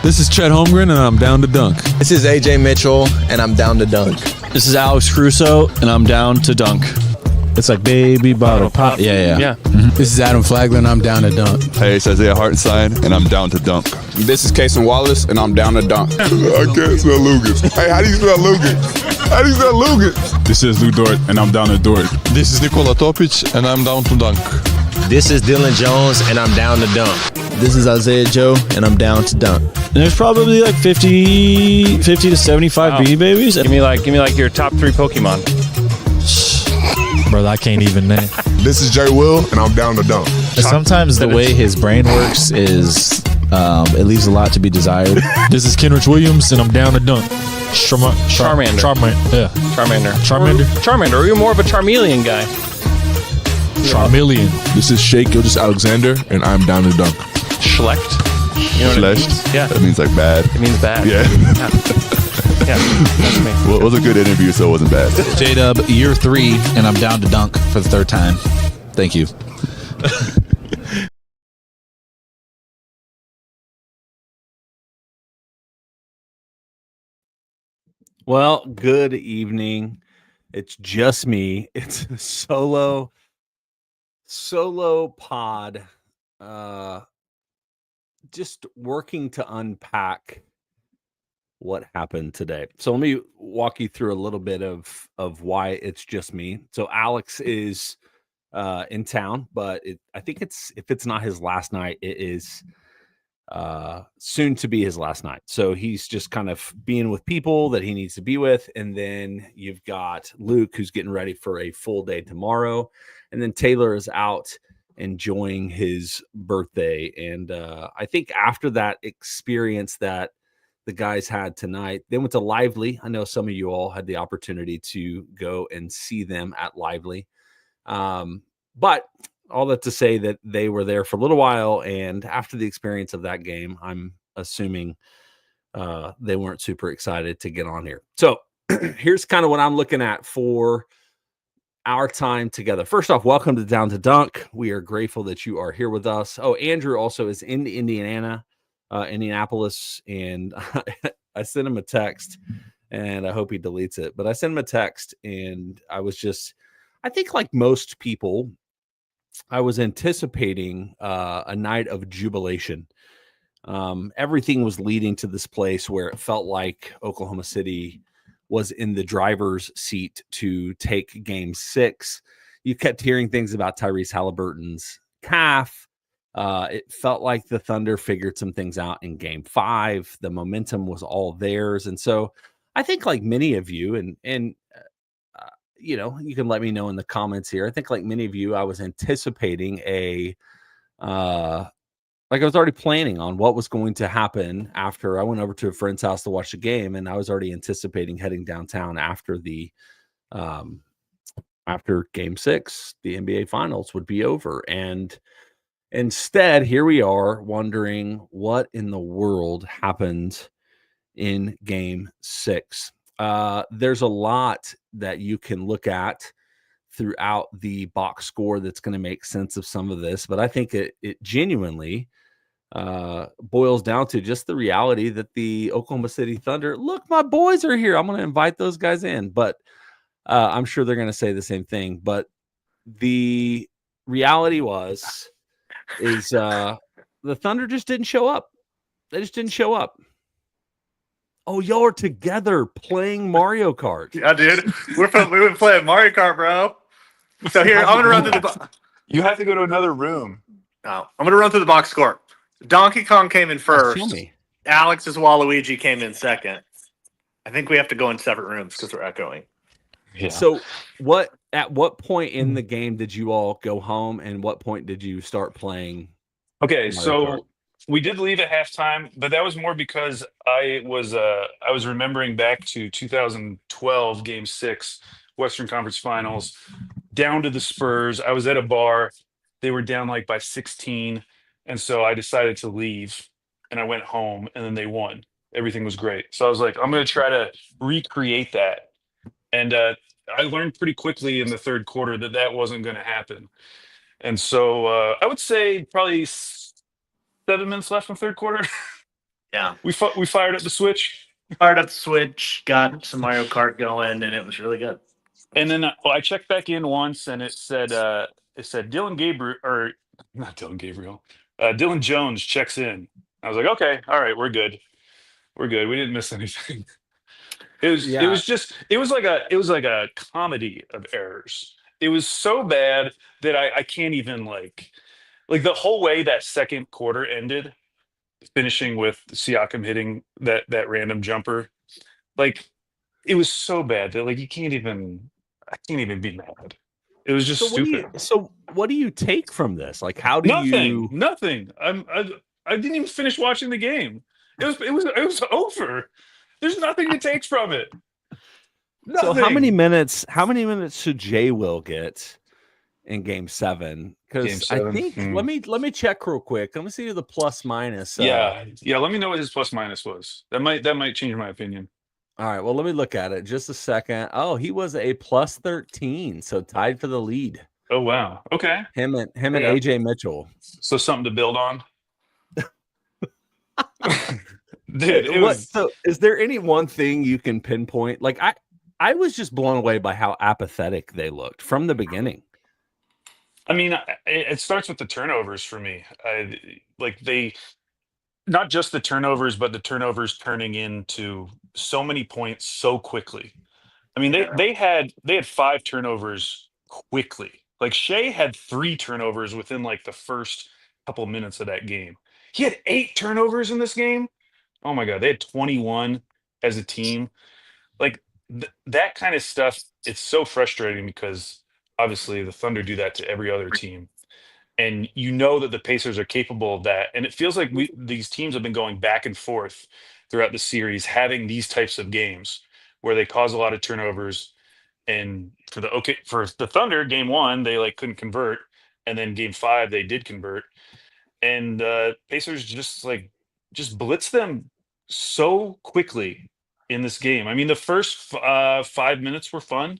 This is Chet Holmgren, and I'm down to dunk. This is AJ Mitchell, and I'm down to dunk. This is Alex Crusoe, and I'm down to dunk. It's like baby bottle pop. Yeah. This is Adam Flagler, and I'm down to dunk. Hey, it's Isaiah Hartenstein, and I'm down to dunk. This is Kason Wallace, and I'm down to dunk. I can't spell Lucas. Hey, how do you spell Lucas? How do you spell Lucas? This is Lou Dort, and I'm down to Dort. This is Nikola Topic, and I'm down to dunk. This is Dylan Jones, and I'm down to dunk. This is Isaiah Joe, and I'm down to dunk. And there's probably like 50 to 75 Beanie Babies. Give me like your top 3 Pokemon. Brother, I can't even name. This is Jay Will, and I'm down to dunk. Sometimes the way his brain works is it leaves a lot to be desired. This is Kenrich Williams, and I'm down to dunk. Charmander. Yeah. Charmander. Or you're more of a Charmeleon guy. Charmeleon. This is Shake Gilgeous Alexander, and I'm down to dunk. Schlecht. You know what it means? Yeah. That means like bad. It means bad. Yeah. Yeah, that's me. Well, it was a good interview, so it wasn't bad. J-Dub, year 3, and I'm down to dunk for the 3rd time. Thank you. Well, good evening. It's just me. It's a solo pod. Just working to unpack what happened today. So let me walk you through a little bit of why it's just me. So Alex is in town, but I think if it's not his last night, it is soon to be his last night. So he's just kind of being with people that he needs to be with. And then you've got Luke, who's getting ready for a full day tomorrow. And then Taylor is out enjoying his birthday. And I think after that experience that the guys had tonight, they went to Lively. I know some of you all had the opportunity to go and see them at Lively. But all that to say that they were there for a little while, and after the experience of that game, I'm assuming they weren't super excited to get on here. So here's kind of what I'm looking at for our time together. First off, welcome to Down to Dunk. We are grateful that you are here with us. Oh, Andrew also is in Indianapolis, and I sent him a text, and I hope he deletes it, but I sent him a text, and I think like most people, I was anticipating a night of jubilation. Everything was leading to this place where it felt like Oklahoma City was in the driver's seat to take game 6. You kept hearing things about Tyrese Halliburton's calf. It felt like the Thunder figured some things out in game 5. The momentum was all theirs. And so I think like many of you, and you know, you can let me know in the comments here. I think like many of you, I was anticipating like I was already planning on what was going to happen after I went over to a friend's house to watch the game. And I was already anticipating heading downtown after after game 6, the NBA finals would be over. And instead, here we are wondering what in the world happened in game 6. There's a lot that you can look at throughout the box score that's going to make sense of some of this, but I think it genuinely boils down to just the reality that the Oklahoma City Thunder, look, my boys are here. I'm going to invite those guys in, but I'm sure they're going to say the same thing. But the reality is the Thunder just didn't show up. They just didn't show up. Oh, y'all are together playing Mario Kart. Yeah, dude. We've been playing Mario Kart, bro. So here, I'm going to run through the You have to go to another room. No, I'm going to run through the box score. Donkey Kong came in first. Alex's Waluigi came in second. I think we have to go in separate rooms because we're echoing. Yeah. So at what point in the game did you all go home, and what point did you start playing? Okay, Mario so Kart? we did leave at halftime, but that was more because I was remembering back to 2012 Game 6 Western Conference Finals, down to the Spurs. I was at a bar. They were down like by 16, and so I decided to leave, and I went home, and then they won. Everything was great. So I was like, I'm going to try to recreate that. And I learned pretty quickly in the third quarter that wasn't going to happen. And so I would say probably 7 minutes left in the third quarter. Yeah. We fired up the Switch, Fired up the Switch, got some Mario Kart going, and it was really good. and then I checked back in once, and it said Dylan Gabriel or not Dylan Gabriel, Dylan Jones checks in. I was like, okay, all right, we're good. We're good. We didn't miss anything. It was like a comedy of errors. It was so bad that I can't even like the whole way that second quarter ended, finishing with Siakam hitting that random jumper. Like it was so bad that like I can't even be mad. It was just stupid. So what do you take from this? Like, how do Nothing. you? Nothing. I didn't even finish watching the game. It was over. There's nothing to take from it. So how many Nothing. minutes? How many minutes should Jay Will get in Game 7? Game Because I seven. think let me check real quick. Let me see the plus minus. Yeah. Let me know what his plus minus was. That might change my opinion. All right. Well, let me look at it just a second. Oh, he was a plus 13, so tied for the lead. Oh wow. Okay. Him and Yeah. AJ Mitchell. So something to build on. Dude, it was So is there any one thing you can pinpoint? Like I was just blown away by how apathetic they looked from the beginning. I mean, it starts with the turnovers for me. Like they not just the turnovers, but the turnovers turning into so many points so quickly. I mean, they had 5 turnovers quickly. Like Shea had 3 turnovers within like the first couple minutes of that game. He had 8 turnovers in this game. Oh my god, they had 21 as a team. Like that kind of stuff. It's so frustrating because obviously the Thunder do that to every other team, and you know that the Pacers are capable of that. And it feels like these teams have been going back and forth throughout the series, having these types of games where they cause a lot of turnovers. And for the Thunder, game 1 they like couldn't convert, and then game 5 they did convert, and Pacers just blitz them so quickly in this game. I mean, the first 5 minutes were fun.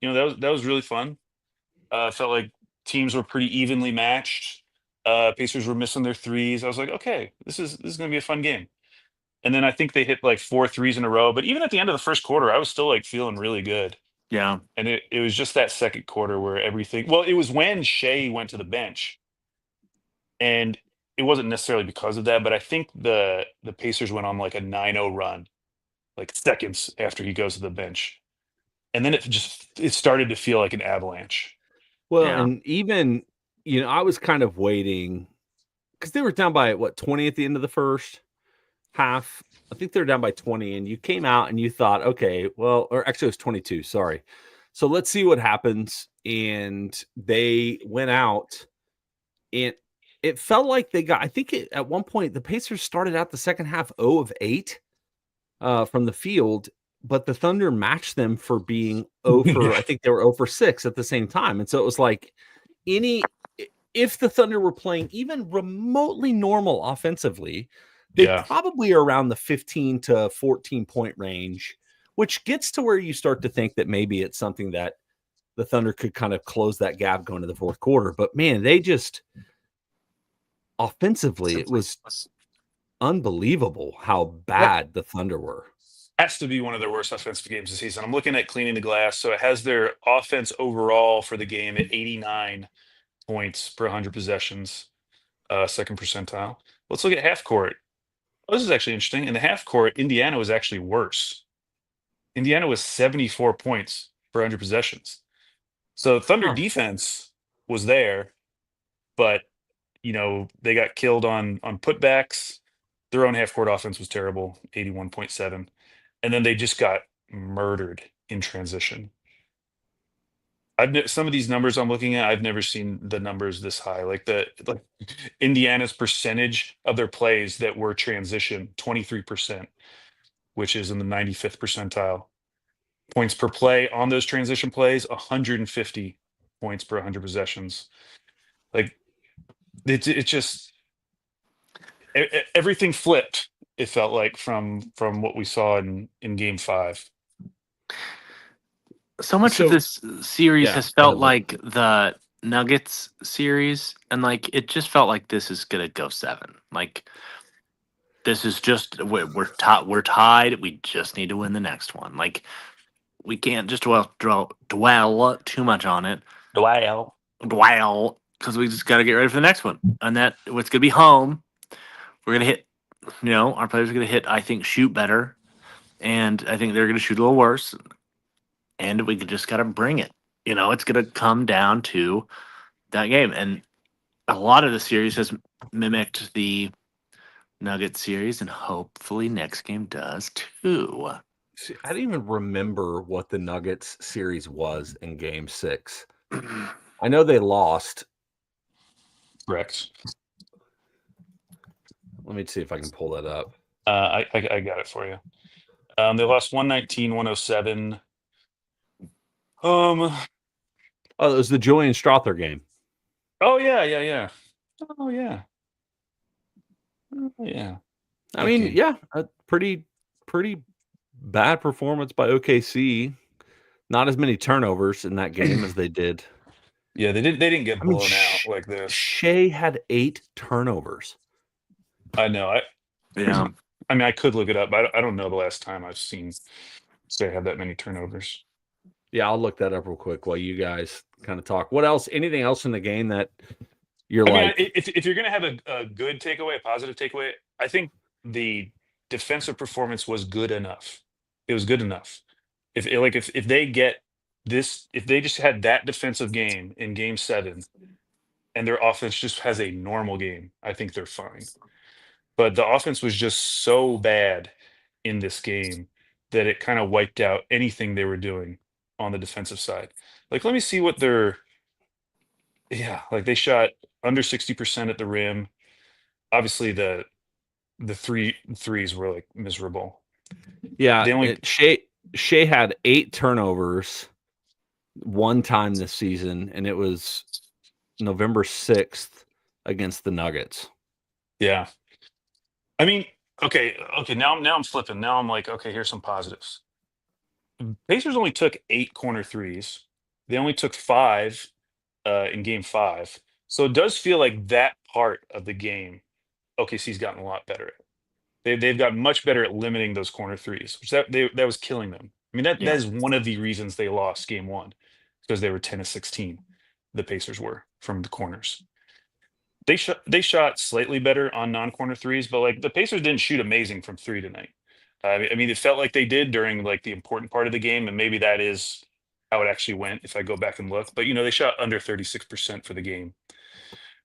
You know, that was really fun. Felt like teams were pretty evenly matched. Pacers were missing their threes. I was like, okay, this is going to be a fun game. And then I think they hit like 4 threes in a row. But even at the end of the first quarter, I was still like feeling really good. Yeah. And it was just that second quarter where everything. Well, it was when Shea went to the bench, and it wasn't necessarily because of that, but I think the Pacers went on like a 9-0 run, like seconds after he goes to the bench, and then it started to feel like an avalanche. Well, Yeah. and even I was kind of waiting because they were down by 20 at the end of the first half. I think they were down by 20, and you came out and you thought, okay, well, or actually it was 22. Sorry. So let's see what happens. And they went out, and it felt like they got. I think at one point the Pacers started out the second half 0 of 8 from the field, but the Thunder matched them for being 0 for. I think they were 0 for 6 at the same time, and so it was like if the Thunder were playing even remotely normal offensively, they probably are around the 15 to 14 point range, which gets to where you start to think that maybe it's something that the Thunder could kind of close that gap going to the fourth quarter. But man, they just offensively, it was unbelievable how bad the Thunder were. Has to be one of their worst offensive games this season. I'm looking at Cleaning the Glass. So it has their offense overall for the game at 89 points per 100 possessions, second percentile. Let's look at half court. Oh, this is actually interesting. In the half court, Indiana was actually worse. Indiana was 74 points per 100 possessions. So Thunder defense was there, but they got killed on putbacks. Their own half court offense was terrible, 81.7. And then they just got murdered in transition. Some of these numbers I'm looking at, I've never seen the numbers this high. Like Indiana's percentage of their plays that were transition, 23%, which is in the 95th percentile. Points per play on those transition plays, 150 points per 100 possessions. Like it just everything flipped. It felt like from what we saw in game 5. So much of this series has felt like the Nuggets series, and like it just felt like this is gonna go 7. Like this is just we're tied. We just need to win the next one. Like we can't just dwell too much on it. Dwell, because we just got to get ready for the next one. And that it's gonna be home. We're gonna hit. Our players are gonna hit. I think shoot better, and I think they're gonna shoot a little worse. And we just got to bring it. It's gonna come down to that game, and a lot of the series has mimicked the Nugget series, and hopefully next game does too. See, I didn't even remember what the Nuggets series was in Game 6. I know they lost. Correct. Let me see if I can pull that up. I got it for you. They lost 119-107. Oh, it was the Julian Strother game. Oh yeah. Oh yeah. I mean, yeah, a pretty bad performance by OKC. Not as many turnovers in that game as they did. Yeah, they didn't get blown out like this. Shea had 8 turnovers. I know. Yeah. I mean, I could look it up, but I don't know the last time I've seen Shea have that many turnovers. Yeah, I'll look that up real quick while you guys kind of talk. What else? Anything else in the game that you're like? If you're going to have a good takeaway, a positive takeaway, I think the defensive performance was good enough. It was good enough. If they get this, if they just had that defensive game in Game 7, and their offense just has a normal game, I think they're fine. But the offense was just so bad in this game that it kind of wiped out anything they were doing on the defensive side. Like, let me see what they're. Yeah, like they shot under 60% at the rim. Obviously, the threes were like miserable. Yeah, Shea had 8 turnovers one time this season, and it was November 6th against the Nuggets. Yeah. I mean, okay. Now I'm flipping. Now I'm like, okay, here's some positives. Pacers only took 8 corner threes. They only took 5 in Game 5. So it does feel like that part of the game, OKC's gotten a lot better at. They've gotten much better at limiting those corner threes, which that was killing them. I mean, that is one of the reasons they lost Game 1, because they were 10 of 16. The Pacers were from the corners. They shot slightly better on non-corner threes, but like the Pacers didn't shoot amazing from 3 tonight. I mean, it felt like they did during like the important part of the game, and maybe that is how it actually went if I go back and look. But they shot under 36% for the game.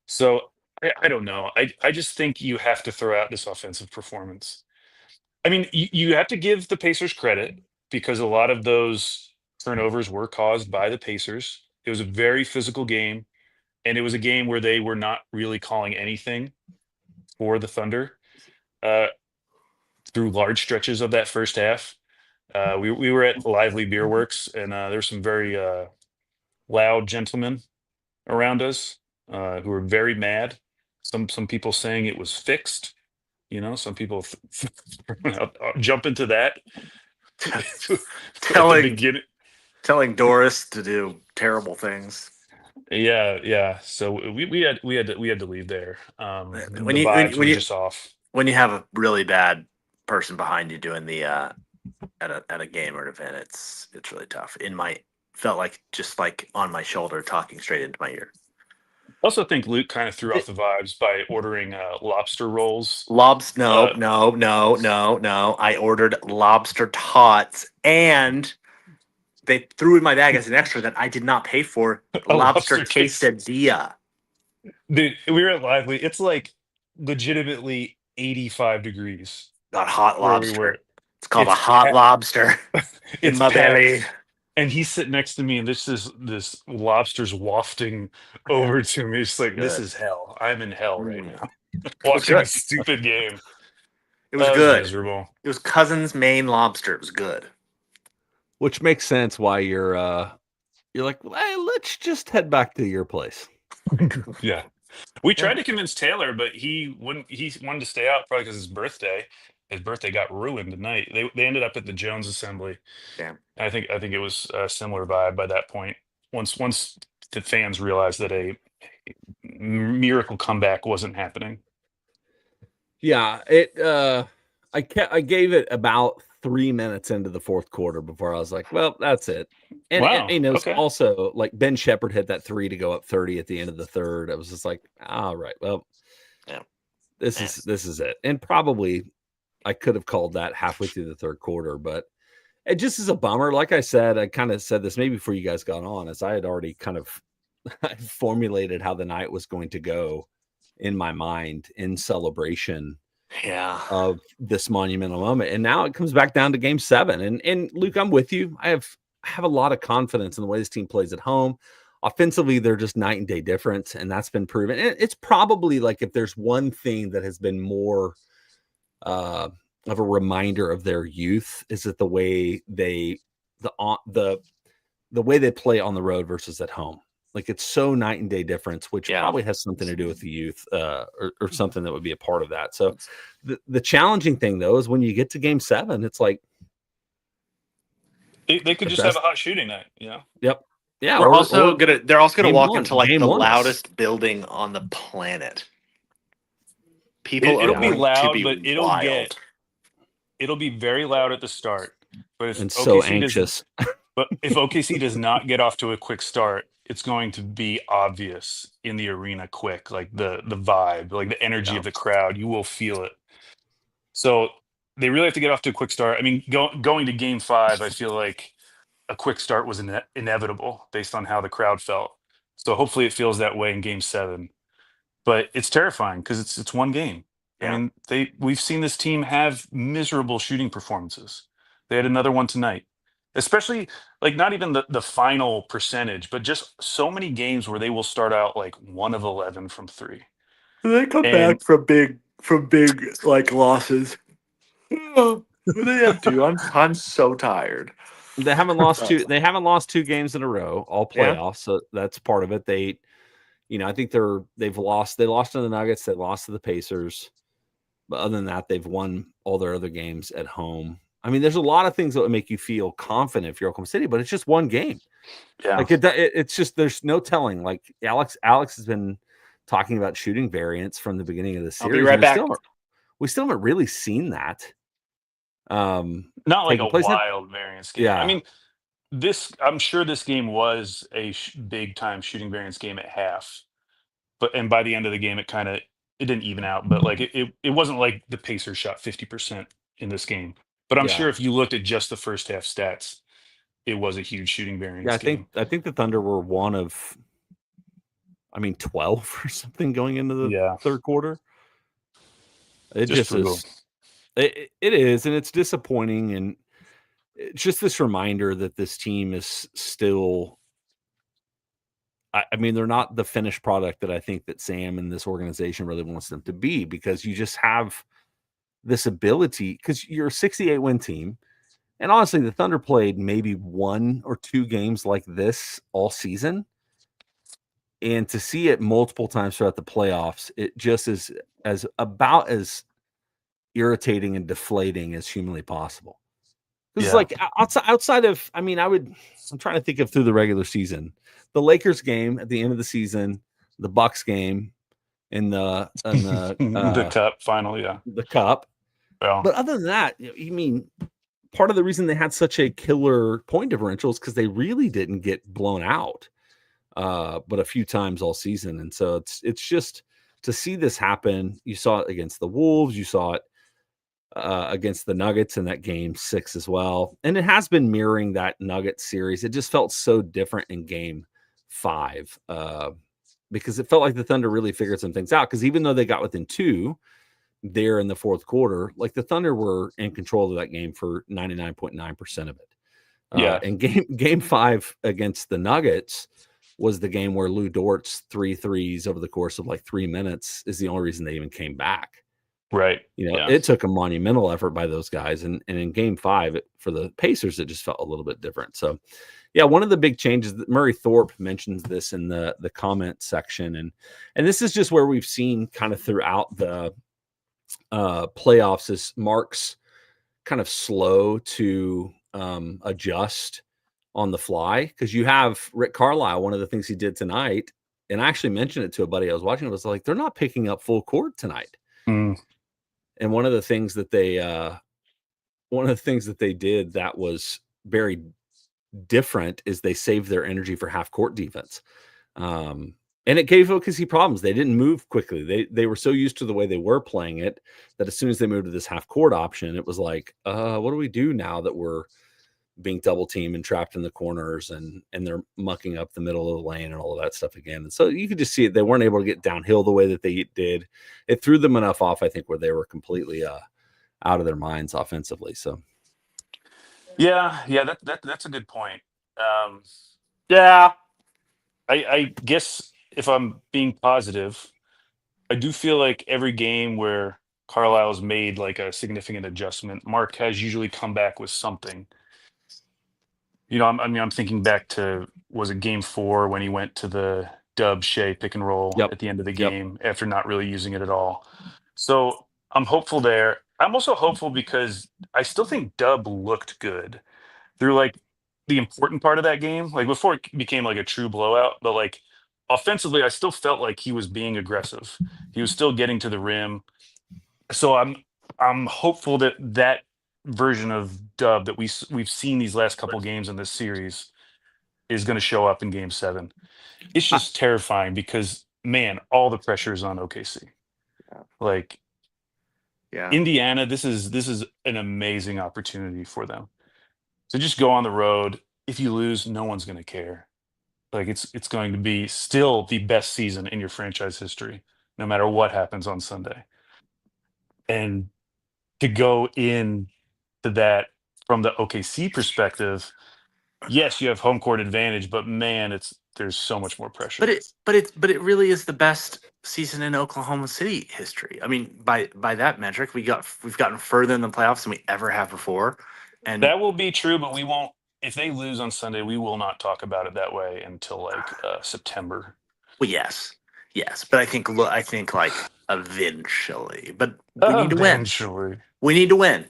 So I don't know. I just think you have to throw out this offensive performance. I mean, you have to give the Pacers credit because a lot of those turnovers were caused by the Pacers. It was a very physical game, and it was a game where they were not really calling anything for the Thunder through large stretches of that first half. We were at Lively Beer Works, and there's some very loud gentlemen around us who were very mad. Some people saying it was fixed. Some people jump into that. telling Doris to do terrible things. Yeah. So we had to leave there. When you just off. When you have a really bad person behind you doing the at a game or an event, it's really tough. Felt like just like on my shoulder, talking straight into my ear. I also think Luke kind of threw off the vibes by ordering lobster rolls. No. I ordered lobster tots, and they threw in my bag as an extra that I did not pay for. Lobster quesadilla. Dude, we were at Lively. It's like legitimately 85 degrees. Not hot lobster. It's called a hot lobster in my belly. And he's sitting next to me, and this lobster's wafting over to me. It's like, this is hell. I'm in hell right now. Watching a stupid game. It was good. Miserable. It was Cousin's Maine lobster. It was good. Which makes sense why you're like, hey, let's just head back to your place. Yeah. We tried to convince Taylor, but he wouldn't. He wanted to stay out probably because his birthday. His birthday got ruined tonight. They ended up at the Jones Assembly. Damn. I think it was a similar vibe by that point. Once the fans realized that a miracle comeback wasn't happening. Yeah, I gave it about 3 minutes into the fourth quarter before I was like, well, that's it. And Wow. you know, Okay. also like Ben Shepherd hit that 3 to go up 30 at the end of the third. I was just like, all right, well, Yeah. this is it. And probably I could have called that halfway through the third quarter, but it just is a bummer. Like I said, I kind of said this maybe before you guys got on, as I had already kind of formulated how the night was going to go in my mind in celebration of this monumental moment. And now it comes back down to game 7. And Luke, I'm with you. I have a lot of confidence in the way this team plays at home. Offensively, they're just night and day difference, and that's been proven. And it's probably like if there's one thing that has been more of a reminder of their youth, is that the way they the way they play on the road versus at home. Like it's so night and day difference, which probably has something to do with the youth or something that would be a part of that. So the challenging thing though is when you get to game 7, it's like they could just have a hot shooting night, you know? Yep. Yeah. They're also gonna walk into like the one. loudest building on the planet. People it'll are be going loud, to be but wild. It'll be very loud at the start. But if And OKC so anxious. But if OKC does not get off to a quick start, it's going to be obvious in the arena quick, like the vibe, like the energy of the crowd. You will feel it. So they really have to get off to a quick start. I mean, going to game 5, I feel like a quick start was inevitable based on how the crowd felt. So hopefully it feels that way in game 7. But it's terrifying because it's one game. I mean, we've seen this team have miserable shooting performances. They had another one tonight. Especially like not even the final percentage, but just so many games where they will start out like 1 of 11 from 3. They come back from big like losses. They have to. I'm so tired. They haven't lost two games in a row, all playoffs. So that's part of it. They, I think they lost to the Nuggets, they lost to the Pacers. But other than that, they've won all their other games at home. I mean, there's a lot of things that would make you feel confident if you're Oklahoma City, but it's just one game. Yeah. Like it's just, there's no telling. Like Alex has been talking about shooting variance from the beginning of the series. I'll be right back. We still haven't really seen that. Not like a wild variance game. Yeah. I mean, I'm sure this game was a big time shooting variance game at half, and by the end of the game, it didn't even out, but like it wasn't like the Pacers shot 50% in this game. But I'm sure if you looked at just the first half stats, it was a huge shooting variance game. I think the Thunder were one of, 12 or something going into the third quarter. It just is. It is, and it's disappointing, and it's just this reminder that this team is still. They're not the finished product that I think that Sam and this organization really wants them to be, because you just have this ability, because you're a 68-win team. And honestly, the Thunder played maybe 1 or 2 games like this all season. And to see it multiple times throughout the playoffs, it just is about as irritating and deflating as humanly possible. It's like outside of, I'm trying to think of through the regular season, the Lakers game at the end of the season, the Bucks game, and the the cup final, the cup. Yeah. But other than that, part of the reason they had such a killer point differential is because they really didn't get blown out, but a few times all season. And so it's just to see this happen. You saw it against the Wolves. You saw it against the Nuggets in that game 6 as well. And it has been mirroring that Nuggets series. It just felt so different in game 5 because it felt like the Thunder really figured some things out. Because even though they got within 2 there in the fourth quarter, like the Thunder were in control of that game for 99.9% of it. And game 5 against the Nuggets was the game where Lou Dort's 3 threes over the course of like 3 minutes is the only reason they even came back. Right. It took a monumental effort by those guys. And in game 5 for the Pacers, it just felt a little bit different. So, one of the big changes that Murray Thorpe mentions this in the comment section. And this is just where we've seen kind of throughout the playoffs is Mark's kind of slow to adjust on the fly. Because you have Rick Carlisle, one of the things he did tonight, and I actually mentioned it to a buddy I was watching, it was like, they're not picking up full court tonight. And one of the things that they did that was very different is they saved their energy for half court defense. And it gave OKC problems. They didn't move quickly. They were so used to the way they were playing it that as soon as they moved to this half court option, it was like, what do we do now that we're being double teamed and trapped in the corners and they're mucking up the middle of the lane and all of that stuff again. And so you could just see it. They weren't able to get downhill the way that they did. It threw them enough off, I think, where they were completely out of their minds offensively. So Yeah, that's a good point. Yeah. I guess if I'm being positive, I do feel like every game where Carlisle's made like a significant adjustment, Mark has usually come back with something. I'm thinking back to, was it game 4 when he went to the Dub Shea pick and roll at the end of the game after not really using it at all. So I'm hopeful there. I'm also hopeful because I still think Dub looked good through like the important part of that game, like before it became like a true blowout. But like offensively, I still felt like he was being aggressive. He was still getting to the rim. So I'm hopeful that version of Dub that we've seen these last couple games in this series is going to show up in game 7. It's just terrifying because, man, all the pressure is on OKC. Like, Indiana, this is an amazing opportunity for them. So just go on the road. If you lose, no one's going to care. Like it's going to be still the best season in your franchise history, no matter what happens on Sunday. And to go in to that from the OKC perspective, yes, you have home court advantage, but man, there's so much more pressure. But it really is the best season in Oklahoma City history. I mean, by that metric, we've gotten further in the playoffs than we ever have before. And that will be true, but we won't. If they lose on Sunday, we will not talk about it that way until like September. Well, yes, but I think like eventually. But we need to win. We need to win.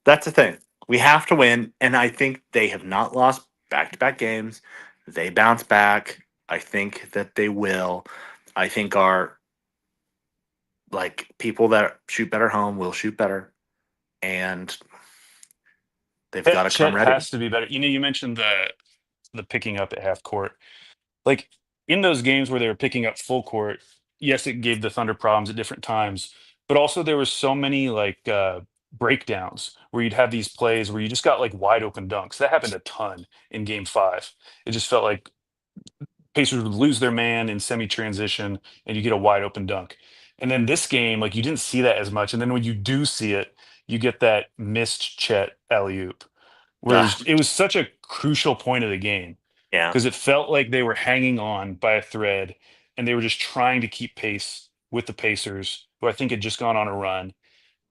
That's the thing. We have to win, and I think they have not lost back-to-back games. They bounce back. I think that they will. I think our people that shoot better home will shoot better, and they've got to come ready. Has to be better. You mentioned the picking up at half court. Like in those games where they were picking up full court, yes, it gave the Thunder problems at different times, but also there was so many breakdowns where you'd have these plays where you just got like wide open dunks. That happened a ton in game 5. It just felt like Pacers would lose their man in semi-transition and you get a wide open dunk. And then this game, like you didn't see that as much. And then when you do see it, you get that missed Chet alley-oop. Where it was such a crucial point of the game. Yeah. Because it felt like they were hanging on by a thread and they were just trying to keep pace with the Pacers, who I think had just gone on a run.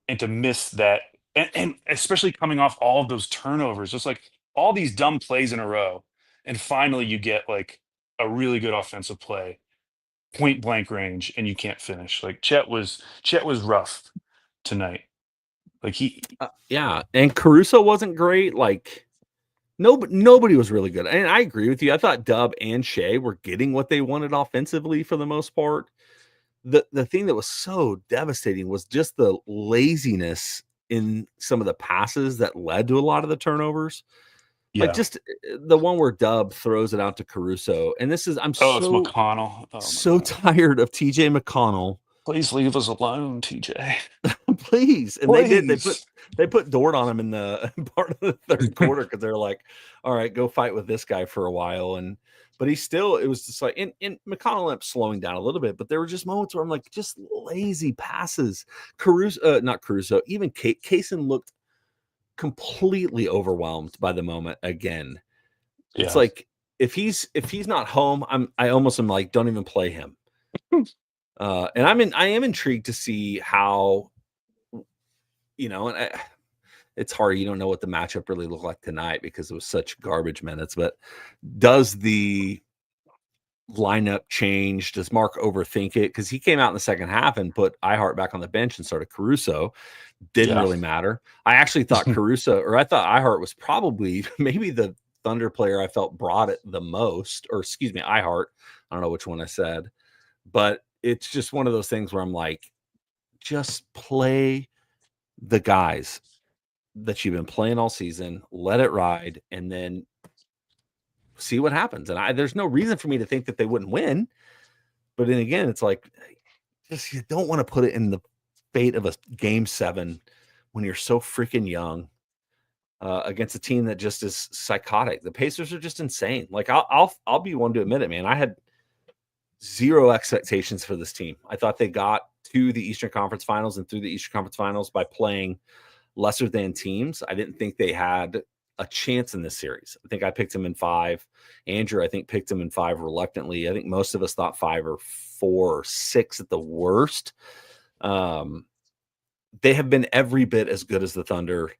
And to miss that, and especially coming off all of those turnovers, just like all these dumb plays in a row. And finally you get like a really good offensive play, point blank range, and you can't finish. Like Chet was rough tonight. Like and Caruso wasn't great. Like nobody was really good. And I agree with you. I thought Dub and Shea were getting what they wanted offensively for the most part. The thing that was so devastating was just the laziness in some of the passes that led to a lot of the turnovers. Yeah. Like just the one where Dub throws it out to Caruso. And this is it's McConnell. So tired of TJ McConnell. Please leave us alone, TJ. Please. And they put Dort on him in the part of the third quarter because they're like, all right, go fight with this guy for a while. But it was just like, and McConnell ended up slowing down a little bit, but there were just moments where I'm like, just lazy passes. Not Caruso, even Kaysen looked completely overwhelmed by the moment again. Yeah. It's like, if he's not home, I almost am like, don't even play him. And I am intrigued to see how, and it's hard. You don't know what the matchup really looked like tonight because it was such garbage minutes, but does the lineup change? Does Mark overthink it? Because he came out in the second half and put iHeart back on the bench and started Caruso. Didn't really matter. I actually thought I thought iHeart was probably maybe the Thunder player I felt brought it the most, or excuse me, iHeart. I don't know which one I said, but it's just one of those things where I'm like, just play the guys that you've been playing all season, let it ride, and then see what happens. And there's no reason for me to think that they wouldn't win. But then again, it's like, just you don't want to put it in the fate of a game 7 when you're so freaking young against a team that just is psychotic. The Pacers are just insane. Like I'll be one to admit it, man. I had zero expectations for this team. I thought they got to the Eastern Conference Finals and through the Eastern Conference Finals by playing lesser than teams. I didn't think they had a chance in this series. I think I picked them in 5. Andrew, I think, picked them in 5 reluctantly. I think most of us thought 5 or 4 or 6 at the worst. They have been every bit as good as the Thunder.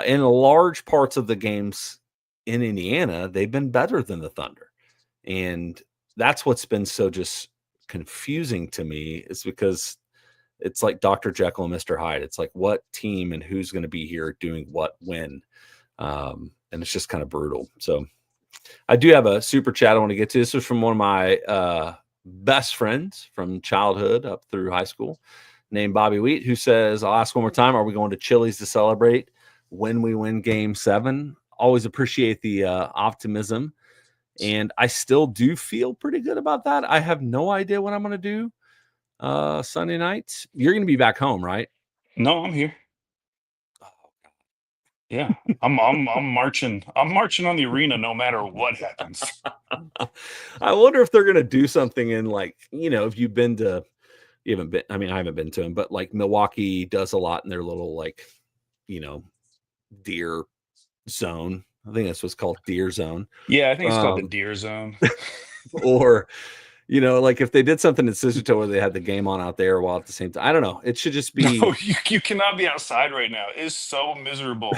In large parts of the games in Indiana, they've been better than the Thunder. And that's what's been so just confusing to me, is because it's like Dr. Jekyll and Mr. Hyde. It's like what team and who's going to be here doing what when. And it's just kind of brutal. So I do have a super chat I want to get to. This was from one of my best friends from childhood up through high school, named Bobby Wheat, who says, I'll ask one more time, are we going to Chili's to celebrate when we win game 7? Always appreciate the optimism. And I still do feel pretty good about that. I have no idea what I'm going to do Sunday night. You're going to be back home, right? No, I'm here. Yeah, I'm marching. I'm marching on the arena no matter what happens. I wonder if they're going to do something in, like, if you've been to, you haven't been, I mean, I haven't been to them, but like Milwaukee does a lot in their little, like, deer zone. I think that's what's called, deer zone. Yeah, I think it's called the deer zone. Or, like if they did something in Scissortoe where they had the game on out there while at the same time. I don't know. It should just be. No, you cannot be outside right now. It is so miserable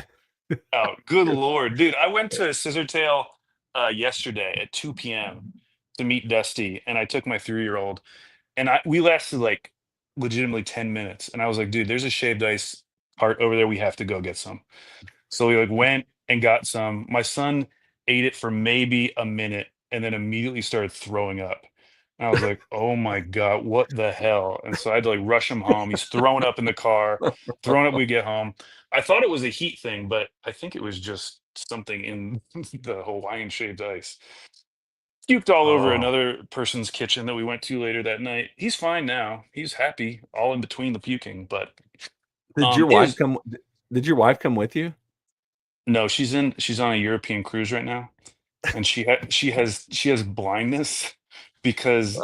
out. Good Lord. Dude, I went to Scissortail yesterday at 2 p.m. to meet Dusty, and I took my 3-year-old, and we lasted like legitimately 10 minutes. And I was like, dude, there's a shaved ice cart over there. We have to go get some. So we went and got some. My son ate it for maybe a minute and then immediately started throwing up. And I was like, oh my God, what the hell? And so I had to rush him home. He's throwing up in the car, throwing up when we get home. I thought it was a heat thing, but I think it was just something in the Hawaiian shaved ice. Puked all over another person's kitchen that we went to later that night. He's fine now. He's happy, all in between the puking. But did your wife come? Did your wife come with you? No, she's on a European cruise right now, and she has blindness because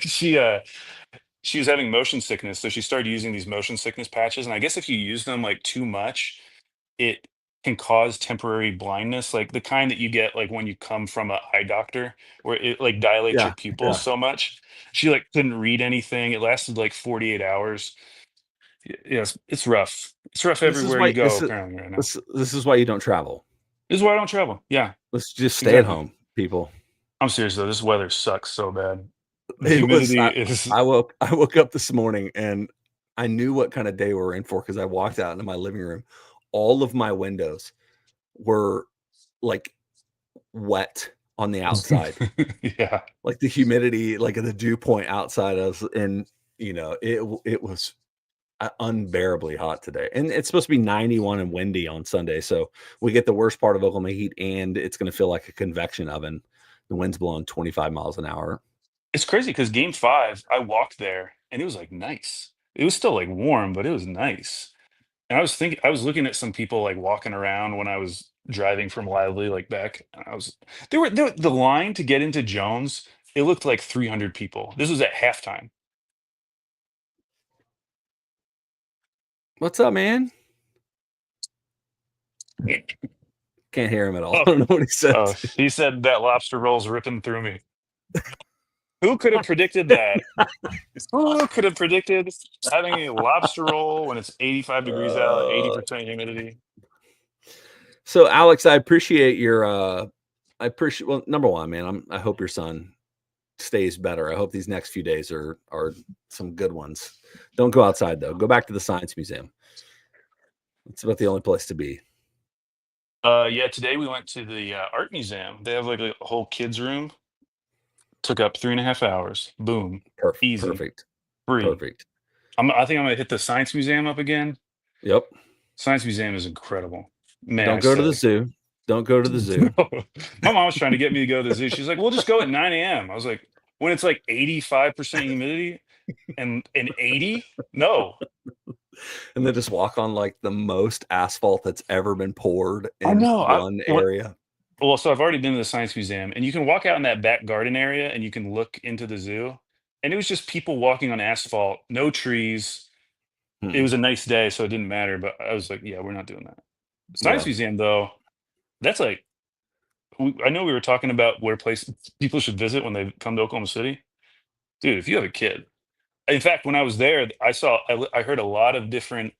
she was having motion sickness, so she started using these motion sickness patches. And I guess if you use them too much, it can cause temporary blindness, like the kind that you get when you come from an eye doctor, where it dilates your pupils so much. She couldn't read anything. It lasted 48 hours. Yes, it's rough. It's rough everywhere you go, apparently, right now. This is why you don't travel. This is why I don't travel. Yeah. Let's just stay at home, people. I'm serious, though. This weather sucks so bad. The humidity is... I woke up this morning, and I knew what kind of day we were in for because I walked out into my living room. All of my windows were, wet on the outside. Yeah. The humidity, the dew point outside us. And, it was unbearably hot today, and it's supposed to be 91 and windy on Sunday, so we get the worst part of Oklahoma heat, and it's going to feel like a convection oven. The wind's blowing 25 miles an hour. It's crazy because game 5 I walked there and it was nice. It was still warm, but it was nice. And I was looking at some people walking around when I was driving from Lively back. The line to get into Jones, it looked like 300 people. This was at halftime. What's up, man? Can't hear him at all. I don't know what he said. Oh, he said that lobster roll's ripping through me. Who could have predicted that? Who could have predicted having a lobster roll when it's 85 degrees out, 80% humidity? So, Alex, I appreciate your. Well, number one, man. I hope your son stays better. I hope these next few days are some good ones. Don't go outside though. Go back to the Science Museum. It's about the only place to be. Yeah, today we went to the art museum. They have a whole kids room. Took up 3.5 hours. Boom. Perfect. Easy. Perfect. Free. Perfect. I think I'm gonna hit the Science Museum up again. Yep. Science Museum is incredible. May Don't I go to the say. zoo. Don't go to the zoo. My mom was trying to get me to go to the zoo. She's like, "We'll just go at 9 a.m." I was like, "When it's like 85% humidity and 80? No." And then just walk on like the most asphalt that's ever been poured I in know. one area. Well, so I've already been to the Science Museum, and you can walk out in that back garden area, and you can look into the zoo. And it was just people walking on asphalt, no trees. It was a nice day, so it didn't matter. But I was like, "Yeah, we're not doing that." Science Yeah. Museum, though, that's like I know we were talking about where people should visit when they come to Oklahoma City. Dude, if you have a kid, in fact, when I was there, I heard a lot of different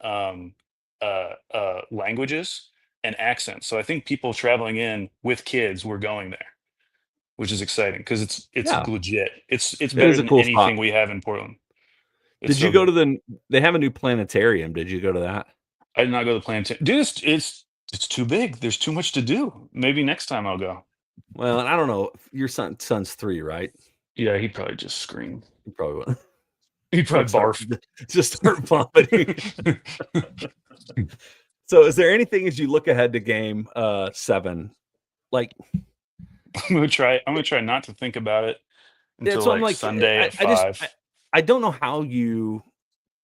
languages and accents. So I think people traveling in with kids were going there, which is exciting because it's Yeah. legit. It's It better is a than cool anything spot. we have in Portland. It's Did you so go good. to they have a new planetarium. Did you go to that? I did not go to the planetarium. Dude, it's too big. There's too much to do. Maybe next time I'll go. Well, and I don't know. Your son's 3, right? Yeah, he'd probably just scream. He probably will. He'd probably barf. Just start vomiting. So is there anything as you look ahead to game 7? Like I'm gonna try not to think about it until so I'm like like Sunday at I just 5. I don't know how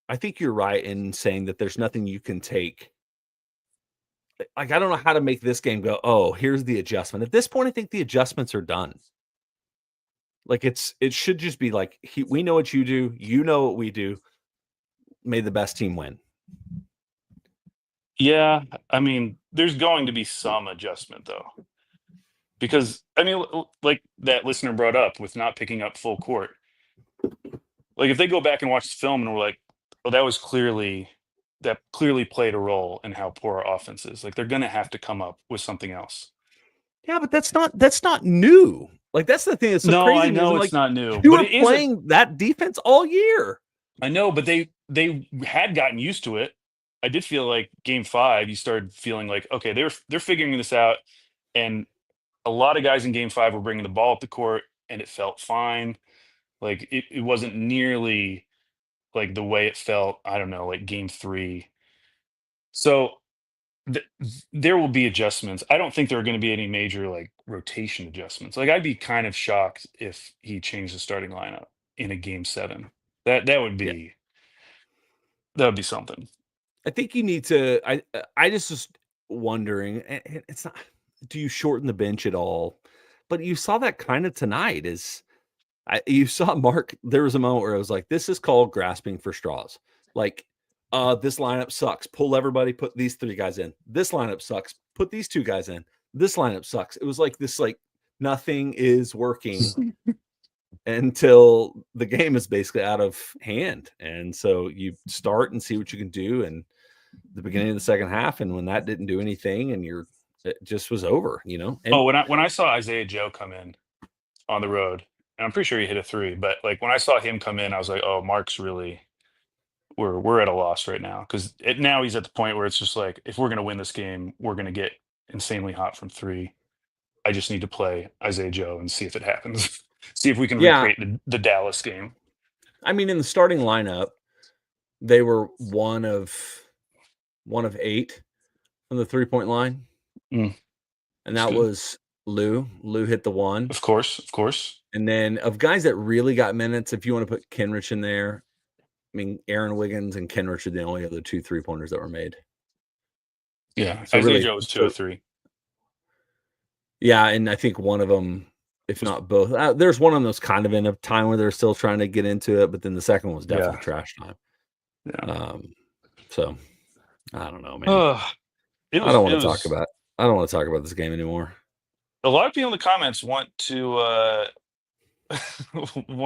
I think you're right in saying that there's nothing you can take. Like I don't know how to make this game go, "Oh, here's the adjustment." At this point, I think the adjustments are done. Like it should just be like we know what you do, you know what we do. May the best team win. Yeah, I mean, there's going to be some adjustment though. Because I mean, like that listener brought up with not picking up full court. Like if they go back and watch the film and we're like, "Oh, that clearly played a role in how poor our offense is." Like they're going to have to come up with something else. Yeah, but that's not new. Like that's the thing that's so No, crazy. I know I'm it's like, not new, you but were it is playing that defense all year. I know, but they had gotten used to it. I did feel like game 5, you started feeling like, okay, they're figuring this out, and a lot of guys in game 5 were bringing the ball up the court, and it felt fine. Like it wasn't nearly like the way it felt. I don't know, like game 3. So th- there will be adjustments. I don't think there are going to be any major like rotation adjustments. Like I'd be kind of shocked if he changed the starting lineup in a game 7. That would Yeah. be that would be something. I think you need to. I just was wondering. It's not. Do you shorten the bench at all? But you saw that kind of tonight. You saw Mark? There was a moment where I was like, "This is called grasping for straws." Like, this lineup sucks. Pull everybody. Put these 3 guys in. This lineup sucks. Put these 2 guys in. This lineup sucks. It was like this. Like nothing is working until the game is basically out of hand. And so you start and see what you can do. And the beginning of the second half, and when that didn't do anything, and it just was over, And When I saw Isaiah Joe come in on the road, and I'm pretty sure he hit a 3, but like when I saw him come in, I was like, oh, Mark's really we're at a loss right now because now he's at the point where it's just like if we're gonna win this game, we're gonna get insanely hot from 3. I just need to play Isaiah Joe and see if it happens. See if we can Yeah. recreate the Dallas game. I mean, in the starting lineup, they were one of 8 from the 3-point line. Mm. And that was Lou. Lou hit the 1. Of course. And then of guys that really got minutes, if you want to put Kenrich in there, I mean, Aaron Wiggins and Kenrich are the only other 2 3-pointers that were made. Yeah, So Isaiah really, Joe was 2 or 3. Yeah, and I think one of them, if not both, there's one of them that's kind of in a time where they're still trying to get into it, but then the second one was definitely trash time. Yeah. So I don't know, man. I don't want to talk about this game anymore. A lot of people in the comments want to